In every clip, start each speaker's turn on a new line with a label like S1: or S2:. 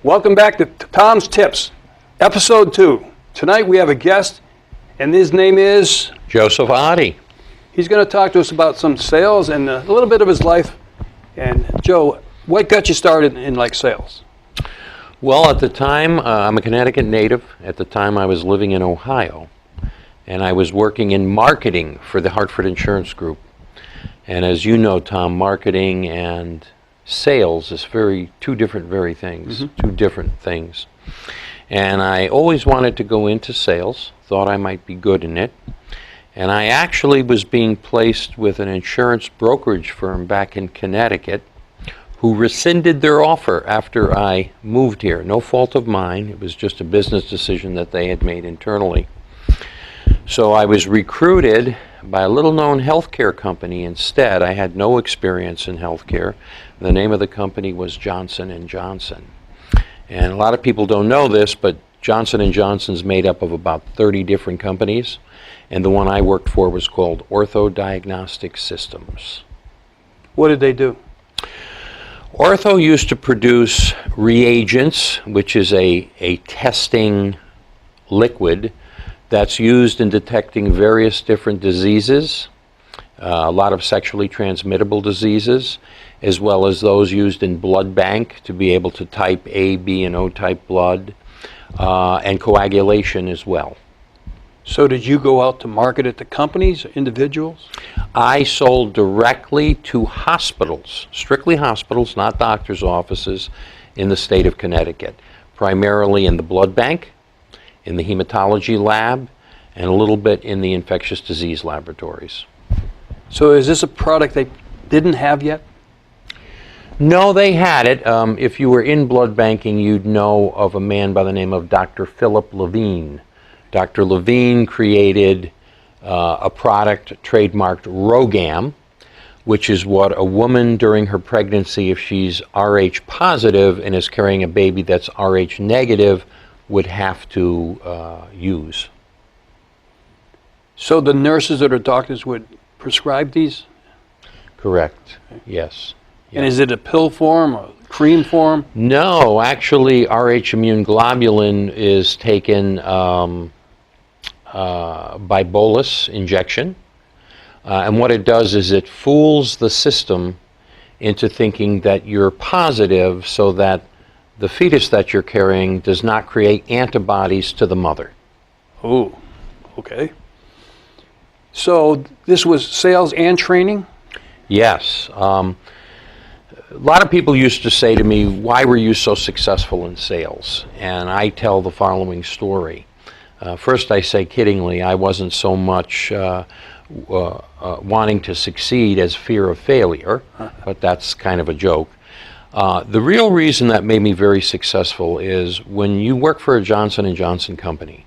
S1: Welcome back to Tom's Tips, Episode 2. Tonight we have a guest, and his name is
S2: Joseph Oddie.
S1: He's going to talk to us about some sales and a little bit of his life. And Joe, what got you started in sales?
S2: Well, at the time, I'm a Connecticut native. At the time, I was living in Ohio, and I was working in marketing for the Hartford Insurance Group. And as you know, Tom, marketing and sales is two different things. And I always wanted to go into sales, thought I might be good in it. And I actually was being placed with an insurance brokerage firm back in Connecticut who rescinded their offer after I moved here. No fault of mine. It was just a business decision that they had made internally. So I was recruited by a little-known healthcare company instead. I had no experience in healthcare. The name of the company was Johnson & Johnson. And a lot of people don't know this, but Johnson & Johnson's made up of about 30 different companies, and the one I worked for was called Ortho Diagnostic Systems.
S1: What did they do?
S2: Ortho used to produce reagents, which is a testing liquid that's used in detecting various different diseases, a lot of sexually transmittable diseases, as well as those used in blood bank to be able to type A, B, and O type blood, and coagulation as well.
S1: So did you go out to market it to companies, individuals?
S2: I sold directly to hospitals, strictly hospitals, not doctors' offices, in the state of Connecticut, primarily in the blood bank, in the hematology lab, and a little bit in the infectious disease laboratories.
S1: So is this a product they didn't have yet?
S2: No, they had it. If you were in blood banking, you'd know of a man by the name of Dr. Philip Levine. Dr. Levine created a product trademarked Rogam, which is what a woman during her pregnancy, if she's Rh positive and is carrying a baby that's Rh negative, would have to use.
S1: So the nurses or the doctors would prescribe these?
S2: Correct, yes.
S1: And is it a pill form or cream form?
S2: No, actually Rh immune globulin is taken by bolus injection. And what it does is it fools the system into thinking that you're positive so that the fetus that you're carrying does not create antibodies to the mother.
S1: Oh, okay. So this was sales and training?
S2: Yes. A lot of people used to say to me, why were you so successful in sales? And I tell the following story. First, I say kiddingly, I wasn't so much wanting to succeed as fear of failure, but that's kind of a joke. The real reason that made me very successful is when you work for a Johnson & Johnson company,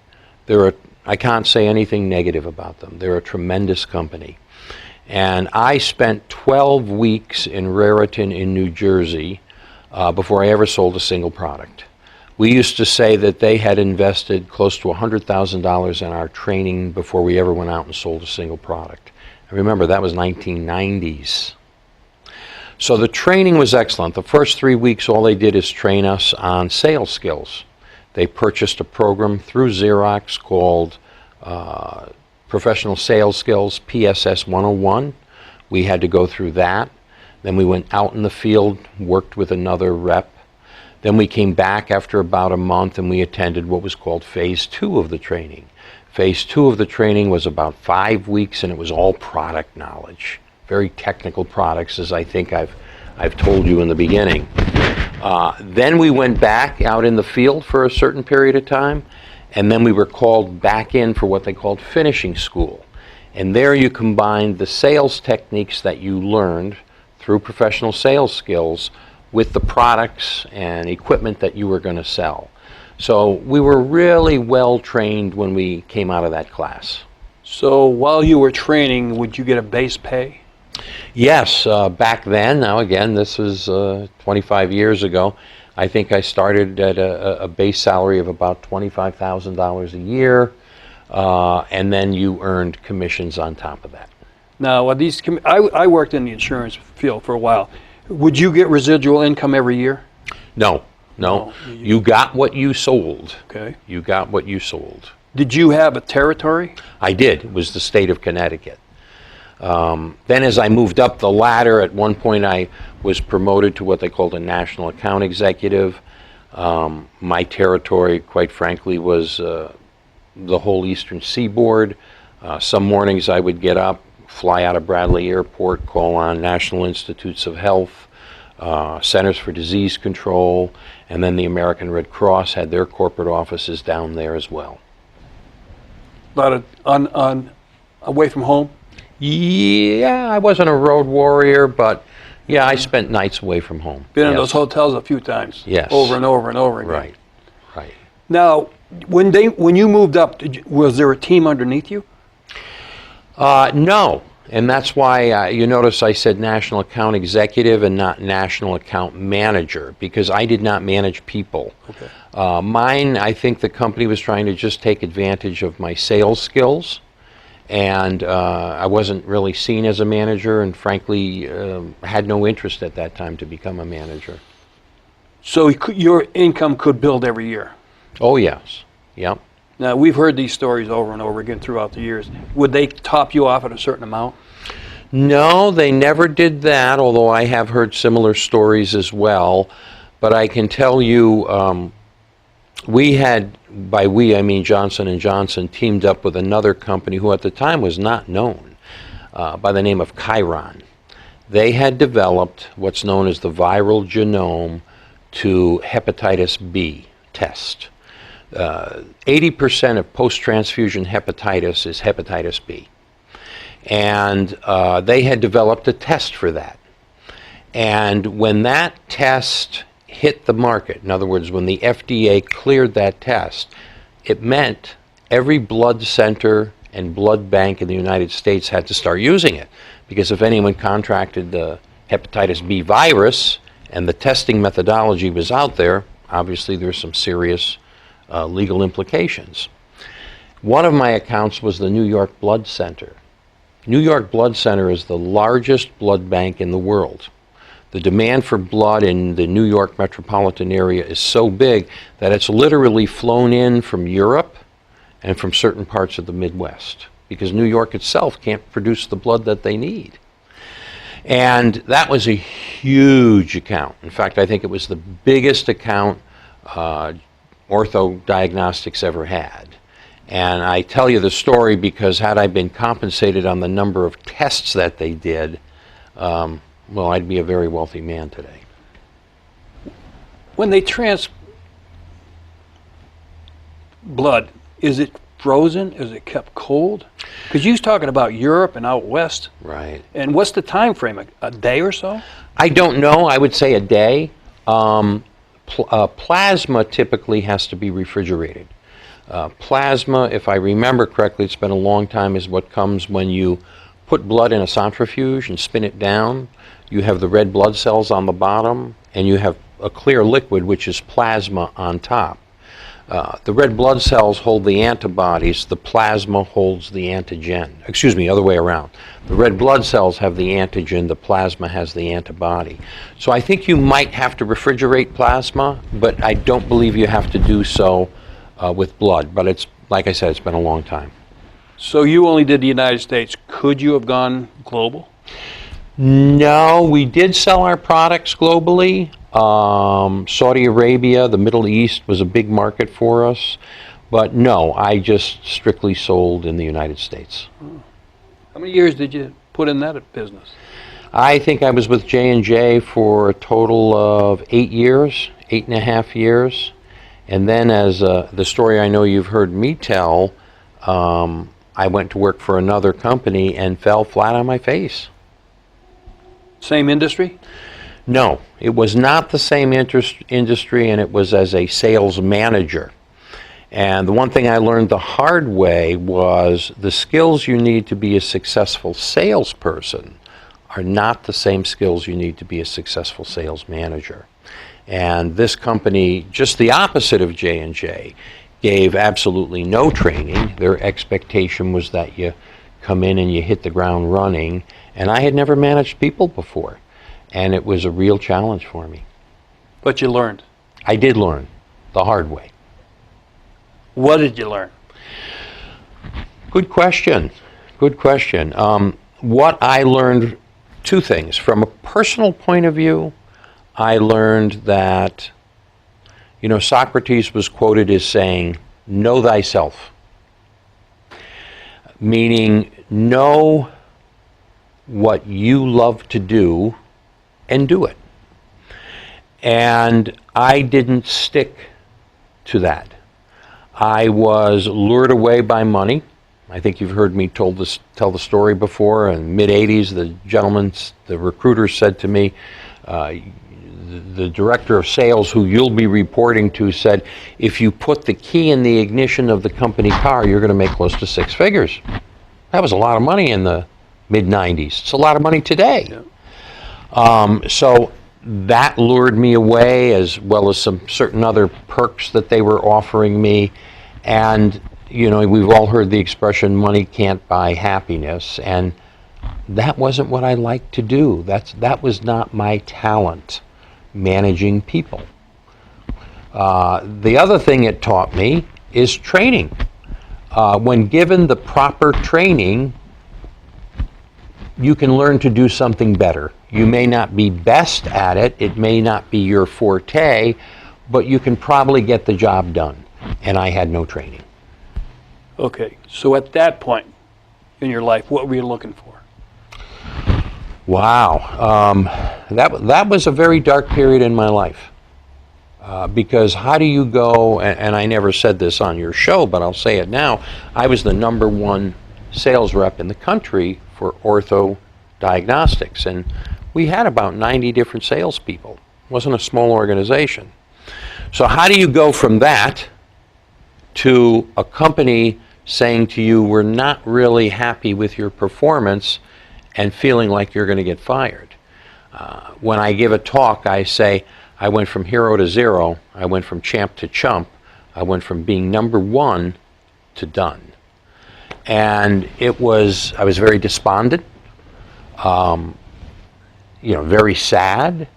S2: I can't say anything negative about them. They're a tremendous company. And I spent 12 weeks in Raritan in New Jersey before I ever sold a single product. We used to say that they had invested close to $100,000 in our training before we ever went out and sold a single product. And remember, that was 1990s. So the training was excellent. The first 3 weeks, all they did is train us on sales skills. They purchased a program through Xerox called Professional Sales Skills, PSS 101. We had to go through that. Then we went out in the field, worked with another rep. Then we came back after about a month and we attended what was called Phase 2 of the training. Phase 2 of the training was about 5 weeks and it was all product knowledge. Very technical products, as I think I've told you in the beginning. Then we went back out in the field for a certain period of time, and then we were called back in for what they called finishing school. And there you combined the sales techniques that you learned through professional sales skills with the products and equipment that you were going to sell. So we were really well trained when we came out of that class.
S1: So while you were training, would you get a base pay?
S2: Yes, back then, now again, this was 25 years ago, I think I started at a base salary of about $25,000 a year, and then you earned commissions on top of that.
S1: Now, I worked in the insurance field for a while. Would you get residual income every year?
S2: No. No. You got what you sold.
S1: Okay.
S2: You got what you sold.
S1: Did you have a territory?
S2: I did. It was the state of Connecticut. Then as I moved up the ladder, at one point I was promoted to what they called a national account executive. My territory, quite frankly, was the whole eastern seaboard. Some mornings I would get up, fly out of Bradley Airport, call on National Institutes of Health, Centers for Disease Control, and then the American Red Cross had their corporate offices down there as well.
S1: A lot of away from home?
S2: Yeah, I wasn't a road warrior, but yeah, I spent nights away from home.
S1: Been in those hotels a few times.
S2: Yes.
S1: Over and over and over again.
S2: Right, right.
S1: Now, when you moved up, was there a team underneath you?
S2: No, and that's why you notice I said national account executive and not national account manager, because I did not manage people.
S1: Okay.
S2: Mine, I think the company was trying to just take advantage of my sales skills, and I wasn't really seen as a manager, and frankly had no interest at that time to become a manager.
S1: So your income could build every year?
S2: Oh yes, yep.
S1: Now, we've heard these stories over and over again throughout the years. Would they top you off at a certain amount?
S2: No, they never did that, although I have heard similar stories as well. But I can tell you, we had, by we I mean Johnson & Johnson, teamed up with another company who at the time was not known, by the name of Chiron. They had developed what's known as the viral genome to hepatitis B test. 80% of post-transfusion hepatitis is hepatitis B. And they had developed a test for that. And when that test hit the market, in other words, when the FDA cleared that test, it meant every blood center and blood bank in the United States had to start using it. Because if anyone contracted the hepatitis B virus and the testing methodology was out there, obviously there's some serious legal implications. One of my accounts was the New York Blood Center. New York Blood Center is the largest blood bank in the world. The demand for blood in the New York metropolitan area is so big that it's literally flown in from Europe and from certain parts of the Midwest, because New York itself can't produce the blood that they need. And that was a huge account. In fact, I think it was the biggest account Ortho Diagnostics ever had. And I tell you the story because had I been compensated on the number of tests that they did, well, I'd be a very wealthy man today.
S1: When they blood, is it frozen? Is it kept cold? Because you was talking about Europe and out west.
S2: Right.
S1: And what's the time frame? A day or so?
S2: I don't know. I would say a day. Plasma typically has to be refrigerated. Plasma, if I remember correctly, it's been a long time, is what comes when you put blood in a centrifuge and spin it down. You have the red blood cells on the bottom, and you have a clear liquid, which is plasma, on top. The red blood cells hold the antibodies, the plasma holds the antigen. Excuse me, other way around. The red blood cells have the antigen, the plasma has the antibody. So I think you might have to refrigerate plasma, but I don't believe you have to do so with blood. But it's, like I said, it's been a long time.
S1: So you only did the United States. Could you have gone global?
S2: No, we did sell our products globally. Saudi Arabia, the Middle East was a big market for us. But no, I just strictly sold in the United States.
S1: How many years did you put in that business?
S2: I think I was with J&J for a total of 8 years, 8.5 years. And then as the story I know you've heard me tell, I went to work for another company and fell flat on my face.
S1: Same industry?
S2: No, it was not the same industry, and it was as a sales manager. And the one thing I learned the hard way was the skills you need to be a successful salesperson are not the same skills you need to be a successful sales manager. And this company, just the opposite of J&J, gave absolutely no training. Their expectation was that you come in and you hit the ground running. And I had never managed people before. And it was a real challenge for me.
S1: But you learned.
S2: I did learn the hard way.
S1: What did you learn?
S2: Good question. Good question. What I learned, two things. From a personal point of view, I learned that, Socrates was quoted as saying, know thyself. Meaning, know what you love to do and do it. And I didn't stick to that. I was lured away by money. I think you've heard me tell the story before. In the mid-'80s, the recruiter said to me, the director of sales who you'll be reporting to said, if you put the key in the ignition of the company car, you're going to make close to six figures. That was a lot of money in the mid-'90s. It's a lot of money today. Yeah. So that lured me away, as well as some certain other perks that they were offering me. And, we've all heard the expression, money can't buy happiness. And that wasn't what I liked to do. That was not my talent, managing people. The other thing it taught me is training. When given the proper training, you can learn to do something better. You may not be best at it, it may not be your forte, but you can probably get the job done. And I had no training.
S1: Okay, so at that point in your life, what were you looking for?
S2: Wow, that was a very dark period in my life. Because how do you go, and I never said this on your show, but I'll say it now, I was the #1 sales rep in the country for ortho diagnostics, and we had about 90 different salespeople. It wasn't a small organization. So how do you go from that to a company saying to you, we're not really happy with your performance, and feeling like you're going to get fired? When I give a talk, I say, I went from hero to zero, I went from champ to chump, I went from being #1 to done. And I was very despondent, very sad.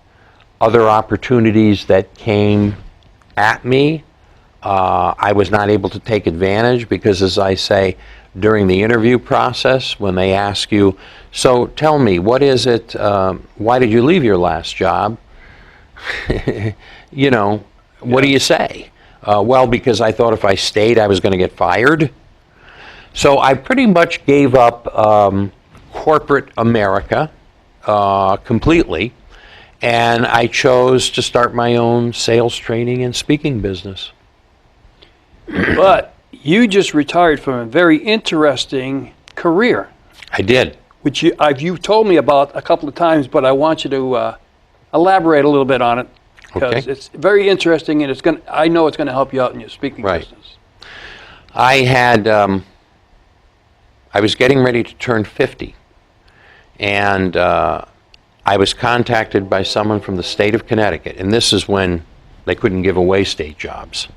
S2: Other opportunities that came at me, I was not able to take advantage because, as I say, during the interview process, when they ask you, so tell me, what is it, why did you leave your last job? What do you say? Well, because I thought if I stayed, I was going to get fired. So I pretty much gave up corporate America completely, and I chose to start my own sales training and speaking business.
S1: But you just retired from a very interesting career.
S2: I did.
S1: Which you've told me about a couple of times, but I want you to elaborate a little bit on it, because it's very interesting, and I know it's going to help you out in your speaking business.
S2: I was getting ready to turn 50, and I was contacted by someone from the state of Connecticut, and this is when they couldn't give away state jobs.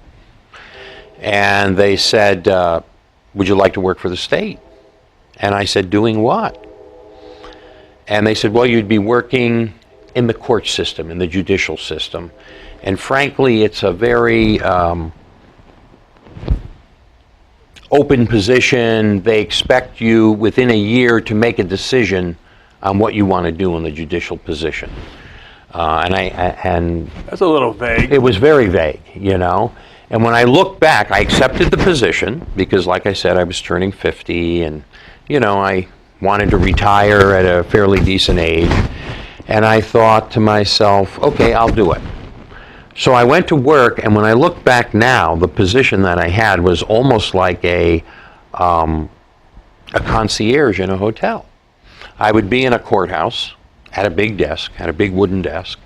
S2: And they said, would you like to work for the state? And I said, doing what? And they said, well, you'd be working in the court system, in the judicial system. And frankly, it's a very open position. They expect you within a year to make a decision on what you want to do in the judicial position. And
S1: that's a little vague.
S2: It was very vague, And when I look back, I accepted the position because, like I said, I was turning 50, and I wanted to retire at a fairly decent age. And I thought to myself, okay, I'll do it. So I went to work, and when I look back now, the position that I had was almost like a concierge in a hotel. I would be in a courthouse at a big desk, had a big wooden desk,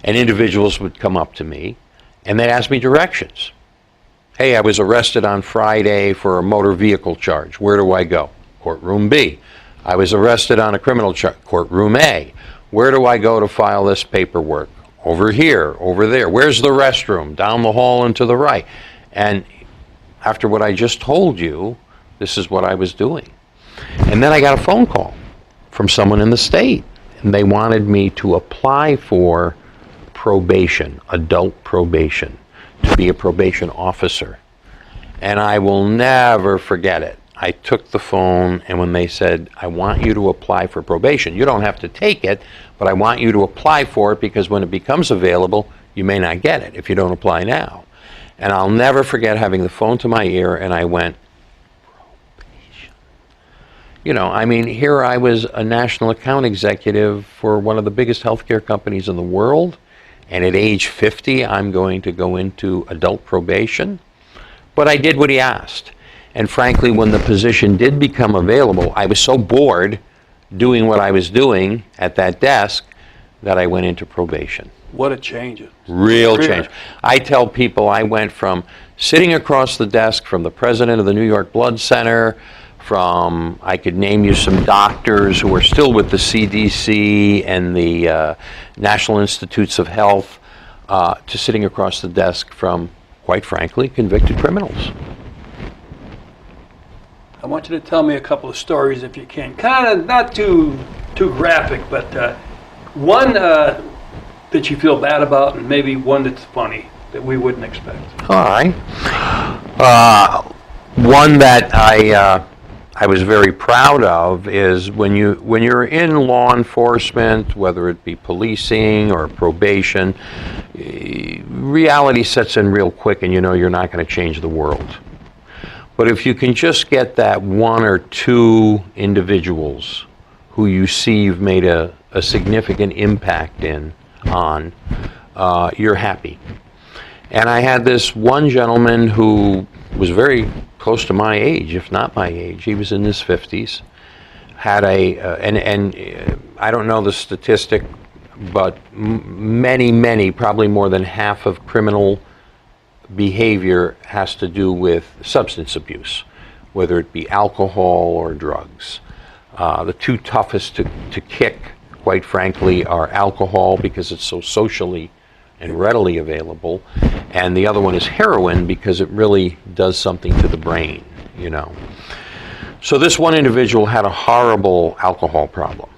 S2: and individuals would come up to me, and they'd ask me directions. Hey, I was arrested on Friday for a motor vehicle charge. Where do I go? Courtroom B. I was arrested on a criminal charge. Courtroom A. Where do I go to file this paperwork? Over here, over there. Where's the restroom? Down the hall and to the right. And after what I just told you, this is what I was doing. And then I got a phone call from someone in the state, and they wanted me to apply for probation, adult probation, to be a probation officer. And I will never forget it. I took the phone, and when they said, I want you to apply for probation, you don't have to take it, but I want you to apply for it because when it becomes available, you may not get it if you don't apply now. And I'll never forget having the phone to my ear, and I went, probation. You know, I mean, here I was a national account executive for one of the biggest healthcare companies in the world, and at age 50, I'm going to go into adult probation. But I did what he asked. And frankly, when the position did become available, I was so bored doing what I was doing at that desk that I went into probation.
S1: What a change.
S2: Real change. I tell people I went from sitting across the desk from the president of the New York Blood Center, from, I could name you some doctors who are still with the CDC and the National Institutes of Health, to sitting across the desk from, quite frankly, convicted criminals.
S1: I want you to tell me a couple of stories if you can. Kind of not too graphic, but one that you feel bad about, and maybe one that's funny that we wouldn't expect.
S2: All right. One that I was very proud of is when you're in law enforcement, whether it be policing or probation, reality sets in real quick, and you know you're not going to change the world. But if you can just get that one or two individuals who you see you've made a significant impact on, you're happy. And I had this one gentleman who was very close to my age, if not my age. He was in his 50s. Had and I don't know the statistic, but many, probably more than half of criminal behavior has to do with substance abuse, whether it be alcohol or drugs. The two toughest to kick, quite frankly, are alcohol because it's so socially and readily available, and the other one is heroin because it really does something to the brain, you know. So this one individual had a horrible alcohol problem,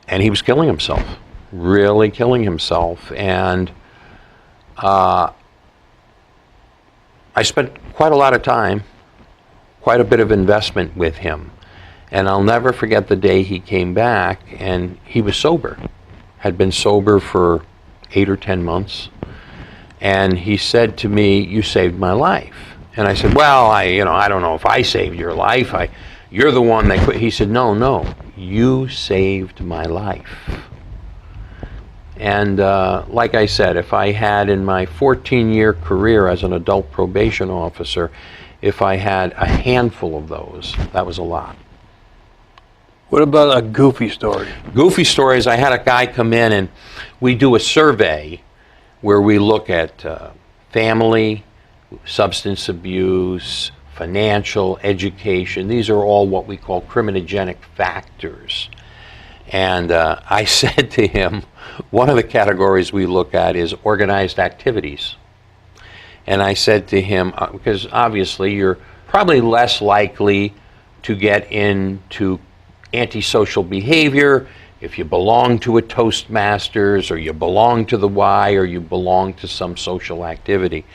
S2: and he was killing himself, really killing himself, and I spent quite a lot of time, quite a bit of investment with him. And I'll never forget the day he came back and he was sober, had been sober for 8 or 10 months. And he said to me, "You saved my life." And I said, "Well, I don't know if I saved your life. You're the one that quit." He said, No, you saved my life. And like I said, if I had in my 14-year career as an adult probation officer, if I had a handful of those, that was a lot.
S1: What about a goofy story?
S2: Goofy stories, I had a guy come in and we do a survey where we look at family, substance abuse, financial, education. These are all what we call criminogenic factors. And I said to him, one of the categories we look at is organized activities. And I said to him, because obviously you're probably less likely to get into antisocial behavior if you belong to a Toastmasters, or you belong to the Y, or you belong to some social activity.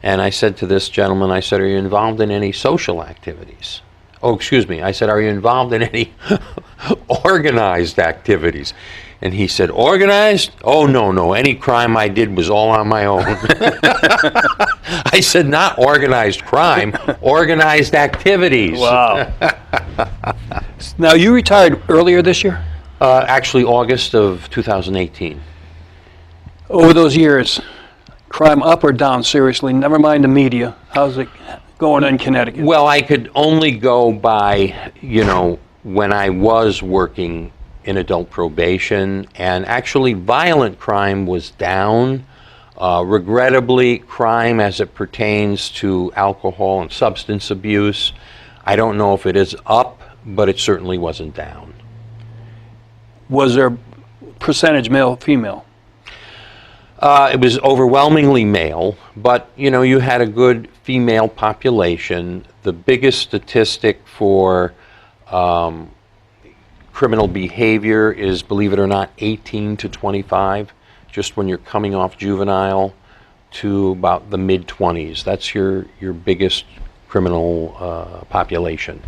S2: And I said to this gentleman, I said, "Are you involved in any social activities?" Oh, excuse me. I said, "Are you involved in any organized activities?" And he said, "Organized? Oh, no. Any crime I did was all on my own." I said, "Not organized crime, organized activities."
S1: Wow. Now, you retired earlier this year?
S2: Actually, August of 2018.
S1: Over those years, crime up or down, seriously? Never mind the media. How's it going in Connecticut?
S2: Well, I could only go by, when I was working in adult probation, and actually violent crime was down. Regrettably, crime as it pertains to alcohol and substance abuse, I don't know if it is up, but it certainly wasn't down.
S1: Was there percentage male, female?
S2: It was overwhelmingly male, but you had a good female population. The biggest statistic for criminal behavior is, believe it or not, 18 to 25. just when you're coming off juvenile to about the mid-20s. That's your biggest criminal population.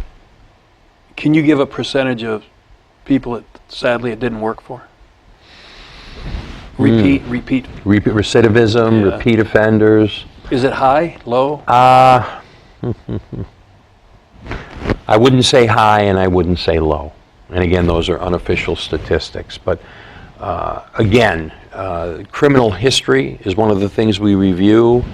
S1: Can you give a percentage of people that sadly it didn't work for? Repeat.
S2: Recidivism,
S1: Yeah.
S2: repeat offenders.
S1: Is it high, low?
S2: I wouldn't say high and I wouldn't say low. And again, those are unofficial statistics. But again, criminal history is one of the things we review.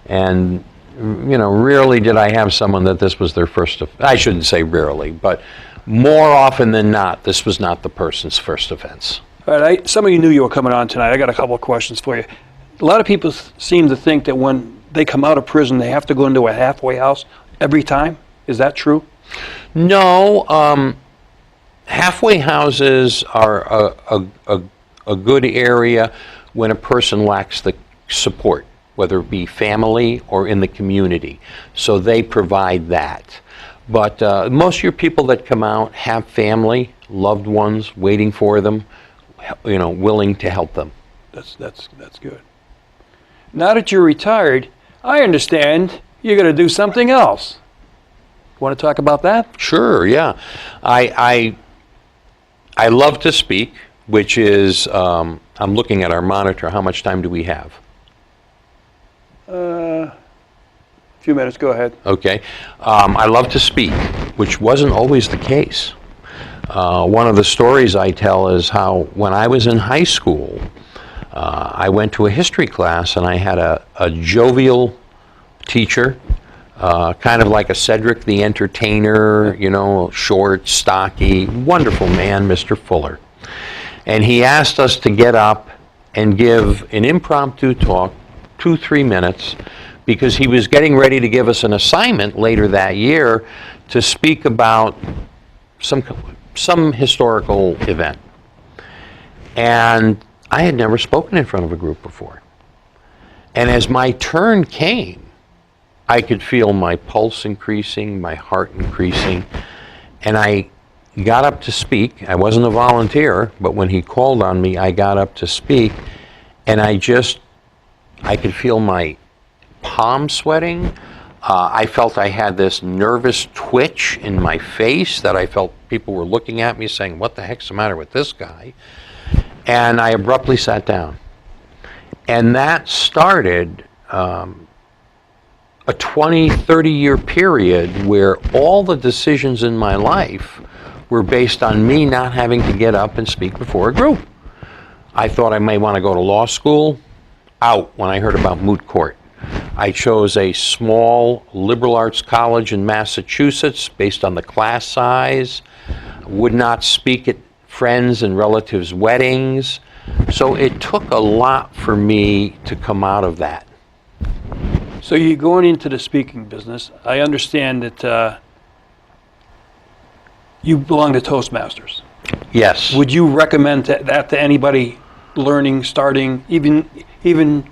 S2: And, rarely did I have someone that this was their first, I shouldn't say rarely, but more often than not, this was not the person's first offense.
S1: All right, some of you knew you were coming on tonight. I got a couple of questions for you. A lot of people seem to think that when they come out of prison, they have to go into a halfway house every time. Is that true?
S2: No, halfway houses are a good area when a person lacks the support, whether it be family or in the community. So they provide that. But most of your people that come out have family, loved ones waiting for them, willing to help them.
S1: That's good. Now that you're retired, I understand you're going to do something else. Want to talk about that?
S2: Sure, yeah. I love to speak, which is, I'm looking at our monitor. How much time do we have?
S1: A few minutes, go ahead.
S2: Okay. I love to speak, which wasn't always the case. One of the stories I tell is how when I was in high school, I went to a history class and I had a jovial teacher, kind of like a Cedric the Entertainer, short, stocky, wonderful man, Mr. Fuller. And he asked us to get up and give an impromptu talk, 2-3 minutes, because he was getting ready to give us an assignment later that year to speak about some historical event. And I had never spoken in front of a group before. And as my turn came, I could feel my pulse increasing, my heart increasing, and I got up to speak. I wasn't a volunteer, but when he called on me, I got up to speak, and I could feel my palm sweating. I felt I had this nervous twitch in my face that I felt people were looking at me saying, what the heck's the matter with this guy? And I abruptly sat down. And that started a 20, 30-year period where all the decisions in my life were based on me not having to get up and speak before a group. I thought I may want to go to law school. Out when I heard about moot court. I chose a small liberal arts college in Massachusetts based on the class size, would not speak at friends' and relatives' weddings. So it took a lot for me to come out of that.
S1: So you're going into the speaking business. I understand that you belong to Toastmasters.
S2: Yes.
S1: Would you recommend that to anybody learning, starting, even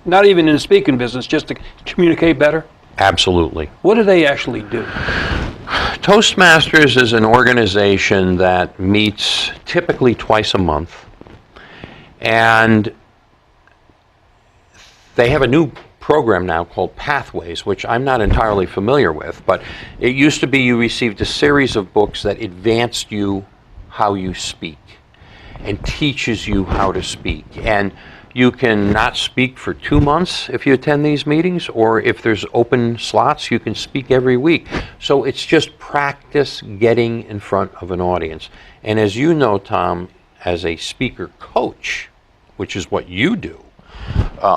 S1: not even in the speaking business, just to communicate better?
S2: Absolutely.
S1: What do they actually do?
S2: Toastmasters is an organization that meets typically twice a month, and they have a new program now called Pathways, which I'm not entirely familiar with, but it used to be you received a series of books that advanced you how you speak and teaches you how to speak. And you can not speak for 2 months if you attend these meetings, or if there's open slots, you can speak every week. So it's just practice getting in front of an audience. And as you know, Tom, as a speaker coach, which is what you do,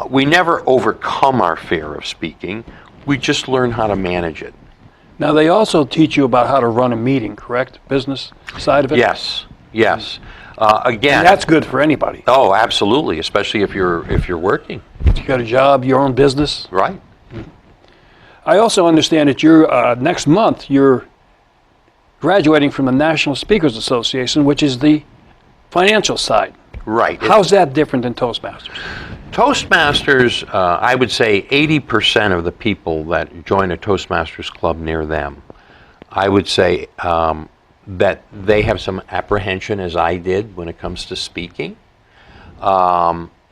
S2: we never overcome our fear of speaking. We just learn how to manage it.
S1: Now, they also teach you about how to run a meeting, correct? Business side of it?
S2: Yes, yes. Again,
S1: And that's good for anybody.
S2: oh, absolutely, especially if you're working.
S1: You got a job, your own business.
S2: Right.
S1: I also understand that you're next month you're graduating from the National Speakers Association, which is the financial side.
S2: Right.
S1: How's that different than Toastmasters?
S2: Toastmasters, I would say 80% of the people that join a Toastmasters club near them, I would say that they have some apprehension, as I did, when it comes to speaking.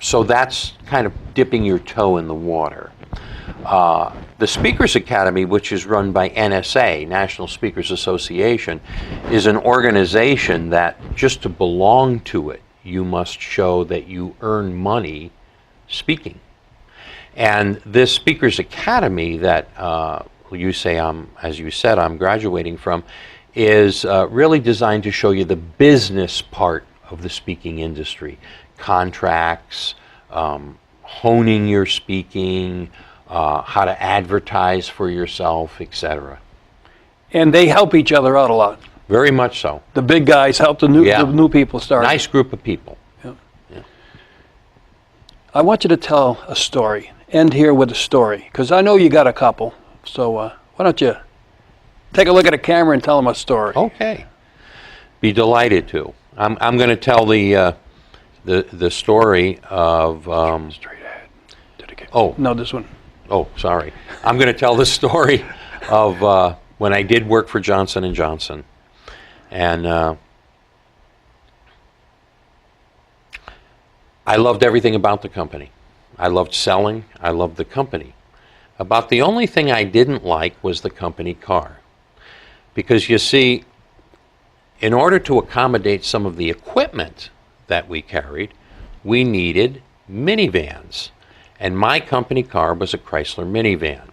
S2: So that's kind of dipping your toe in the water. The Speakers Academy, which is run by NSA, National Speakers Association, is an organization that just to belong to it, you must show that you earn money speaking. And this Speakers Academy that you say, as you said, I'm graduating from, is really designed to show you the business part of the speaking industry. Contracts, honing your speaking, how to advertise for yourself, etc.
S1: And they help each other out a lot.
S2: Very much so.
S1: The big guys help the new people start.
S2: Nice group of people.
S1: Yeah. Yeah. I want you to tell a story. End here with a story, because I know you got a couple. So why don't you take a look at the camera and tell them a story?
S2: Okay. Be delighted to. I'm going to tell the story of.
S1: Straight ahead.
S2: Oh
S1: no, this one.
S2: Oh, sorry. I'm going to tell the story of when I did work for Johnson & Johnson. And I loved everything about the company. I loved selling. I loved the company. About the only thing I didn't like was the company car. Because you see, in order to accommodate some of the equipment that we carried, we needed minivans. And my company car was a Chrysler minivan.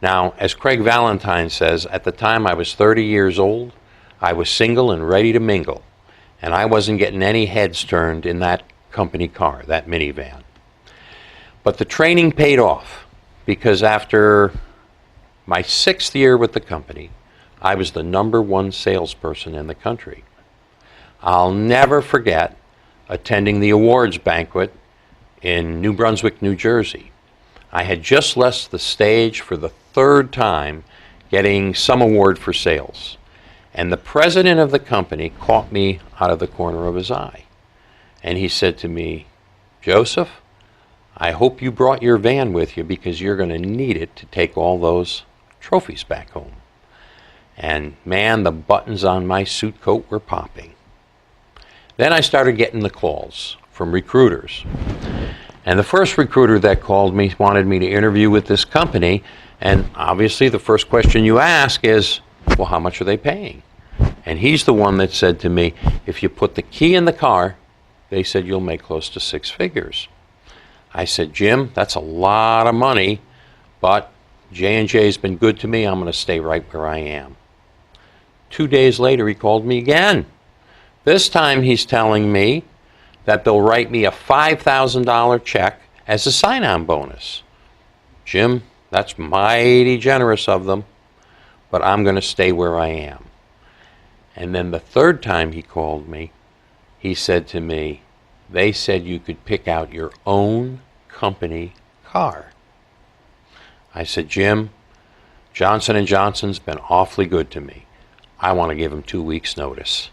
S2: Now, as Craig Valentine says, at the time I was 30 years old, I was single and ready to mingle. And I wasn't getting any heads turned in that company car, that minivan. But the training paid off, because after my 6th year with the company, I was the #1 salesperson in the country. I'll never forget attending the awards banquet in New Brunswick, New Jersey. I had just left the stage for the 3rd time getting some award for sales. And the president of the company caught me out of the corner of his eye. And he said to me, "Joseph, I hope you brought your van with you, because you're going to need it to take all those trophies back home." And man, the buttons on my suit coat were popping. Then I started getting the calls from recruiters. And the first recruiter that called me wanted me to interview with this company. And obviously the first question you ask is, well, how much are they paying? And he's the one that said to me, if you put the key in the car, they said you'll make close to 6 figures. I said, Jim, that's a lot of money, but J&J's been good to me. I'm going to stay right where I am. 2 days later, he called me again. This time he's telling me that they'll write me a $5,000 check as a sign-on bonus. Jim, that's mighty generous of them, but I'm going to stay where I am. And then the 3rd time he called me, he said to me, they said you could pick out your own company car. I said, Jim, Johnson & Johnson's been awfully good to me. I want to give him 2 weeks' notice.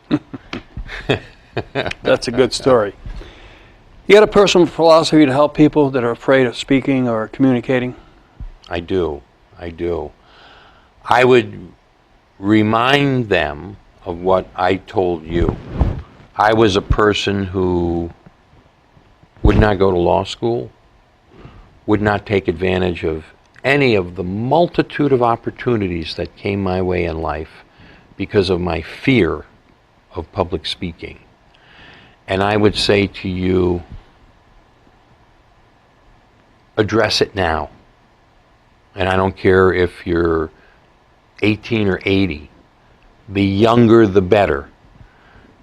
S1: That's a good story. You got a personal philosophy to help people that are afraid of speaking or communicating?
S2: I do. I would remind them of what I told you. I was a person who would not go to law school, would not take advantage of any of the multitude of opportunities that came my way in life because of my fear of public speaking. And I would say to you, address it now. And I don't care if you're 18 or 80. The younger, the better.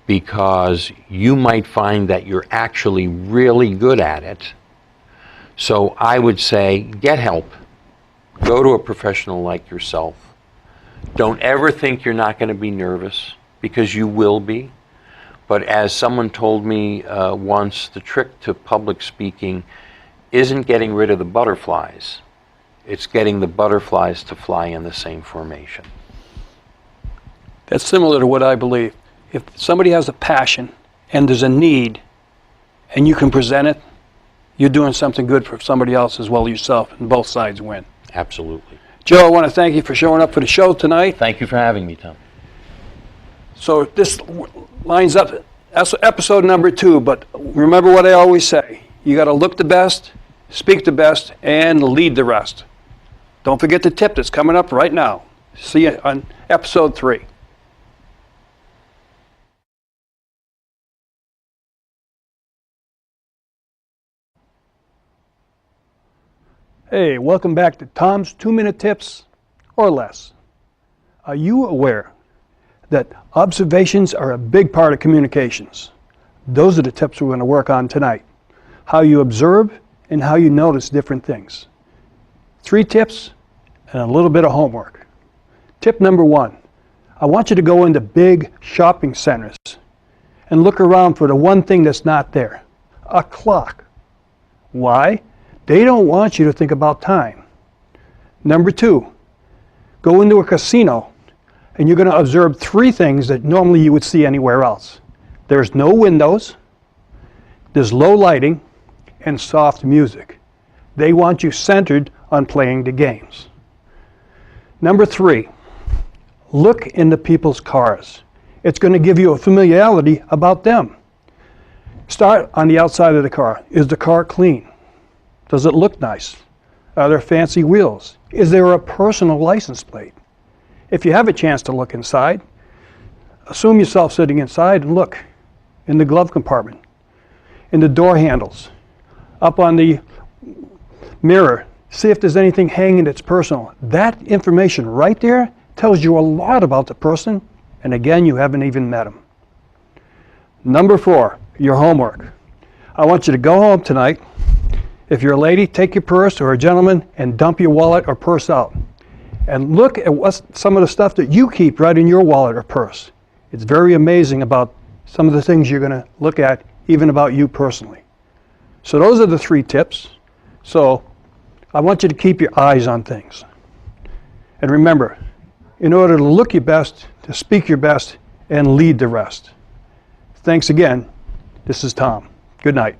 S2: Because you might find that you're actually really good at it. So I would say, get help. Go to a professional like yourself. Don't ever think you're not going to be nervous, because you will be. But as someone told me once, the trick to public speaking isn't getting rid of the butterflies. It's getting the butterflies to fly in the same formation.
S1: That's similar to what I believe. If somebody has a passion and there's a need and you can present it, you're doing something good for somebody else as well as yourself, and both sides win.
S2: Absolutely.
S1: Joe, I want to thank you for showing up for the show tonight.
S2: Thank you for having me, Thom.
S1: So this lines up, that's episode number 2, but remember what I always say. you got to look the best, speak the best, and lead the rest. Don't forget the tip that's coming up right now. See you on episode 3. Hey, welcome back to Tom's 2-Minute Tips or Less. Are you aware that observations are a big part of communications? Those are the tips we're going to work on tonight. How you observe and how you notice different things. 3 tips and a little bit of homework. Tip number 1. I want you to go into big shopping centers and look around for the one thing that's not there. A clock. Why? They don't want you to think about time. Number 2. Go into a casino and you're going to observe 3 things that normally you would see anywhere else. There's no windows, there's low lighting, and soft music. They want you centered on playing the games. Number 3, look into people's cars. It's going to give you a familiarity about them. Start on the outside of the car. Is the car clean? Does it look nice? Are there fancy wheels? Is there a personal license plate? If you have a chance to look inside, assume yourself sitting inside and look in the glove compartment, in the door handles, up on the mirror. See if there's anything hanging that's personal. That information right there tells you a lot about the person, and again, you haven't even met them. Number 4, your homework. I want you to go home tonight. If you're a lady, take your purse, or a gentleman, and dump your wallet or purse out. And look at what's some of the stuff that you keep right in your wallet or purse. It's very amazing about some of the things you're going to look at, even about you personally. So those are the 3 tips. So I want you to keep your eyes on things. And remember, in order to look your best, to speak your best, and lead the rest. Thanks again. This is Tom. Good night.